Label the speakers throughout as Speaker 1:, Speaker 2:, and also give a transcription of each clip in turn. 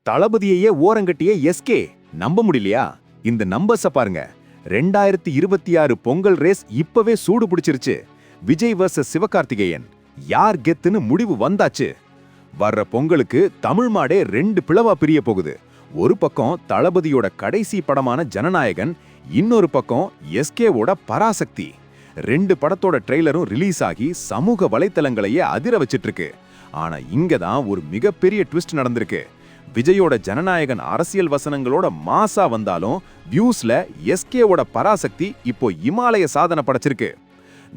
Speaker 1: தளபதியையே ஓரங்கட்டிய SK நம்ப முடியலையா? இந்த நம்பர்ஸ பாருங்க. 2026 பொங்கல் ரேஸ் இப்பவே சூடு பிடிச்சிருச்சு. விஜய் vs சிவகார்த்திகேயன் யார் கெத்துன்னு முடிவு வந்தாச்சு. வர்ற பொங்கலுக்கு தமிழ் மாடே 2 பிளவா பிரிய போகுது. ஒரு பக்கம் தளபதியோட கடைசி படமான ஜனநாயகன், இன்னொரு பக்கம் எஸ்கேவோட பராசக்தி. 2 படத்தோட ட்ரெய்லரும் ரிலீஸ் ஆகி சமூக வலைத்தளங்களையே அதிர வச்சிட்டு இருக்கு. ஆனா இங்க தான் ஒரு மிகப்பெரிய ட்விஸ்ட் நடந்திருக்கு. விஜயோட ஜனநாயகன் அரசியல் வசனங்களோட மாசா வந்தாலும் வியூஸ்ல எஸ்கேவோட பராசக்தி இப்போ இமாலய சாதனை படைச்சிருக்கு.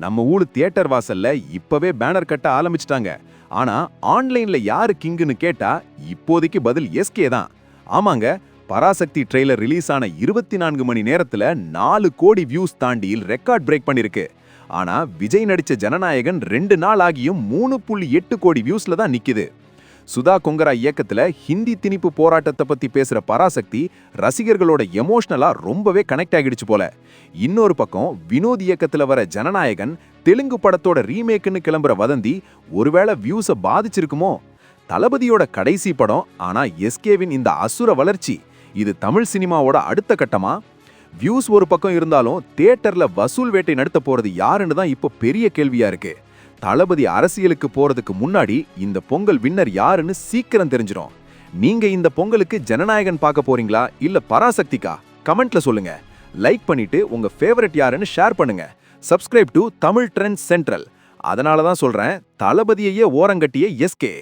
Speaker 1: நம்ம ஊரு தியேட்டர் வாசல்ல இப்பவே பேனர் கட்ட ஆரம்பிச்சிட்டாங்க. ஆனா ஆன்லைன்ல யாரு கிங்குன்னு கேட்டா இப்போதைக்கு பதில் எஸ்கே தான். ஆமாங்க, பராசக்தி ட்ரெய்லர் ரிலீஸ் ஆன 24 மணி நேரத்துல 4 கோடி வியூஸ் தாண்டி ரெக்கார்ட் பிரேக் பண்ணிருக்கு. ஆனா விஜய் நடிச்ச ஜனநாயகன் 2 நாள் ஆகியும் 3.8 கோடி வியூஸ்ல தான் நிக்குது. சுதா கொங்கரா இயக்கத்துல ஹிந்தி திணிப்பு போராட்டத்தை பத்தி பேசுற பராசக்தி ரசிகர்களோட எமோஷனலா ரொம்பவே கனெக்ட் ஆகிடுச்சு போல. இன்னொரு பக்கம் வினோத் இயக்கத்துல வர ஜனநாயகன் தெலுங்கு படத்தோட ரீமேக்னு கிளம்புற வதந்தி ஒருவேளை வியூஸை பாதிச்சிருக்குமோ? தளபதியோட கடைசி படம், ஆனா எஸ்கேவின் இந்த அசுர வளர்ச்சி, இது தமிழ் சினிமாவோட அடுத்த கட்டமா? வியூஸ் ஒரு பக்கம் இருந்தாலும் தியேட்டர்ல வசூல் வேட்டை நடத்த போறது யாருன்னு தான் இப்போ பெரிய கேள்வியா இருக்கு. தளபதி அரசியலுக்கு போறதுக்கு முன்னாடி இந்த பொங்கல் வின்னர் யாருன்னு சீக்கிரம் தெரிஞ்சிடும். நீங்க இந்த பொங்கலுக்கு ஜனநாயகன் பார்க்க போறீங்களா இல்ல பராசக்திக்கா? கமெண்ட்ல சொல்லுங்க. லைக் பண்ணிட்டு உங்க ஃபேவரட் யாருன்னு ஷேர் பண்ணுங்க. Subscribe to Tamil trends central. அதனால தான் சொல்றேன், தளபதியையே ஓரங்கட்டிய எஸ்கே.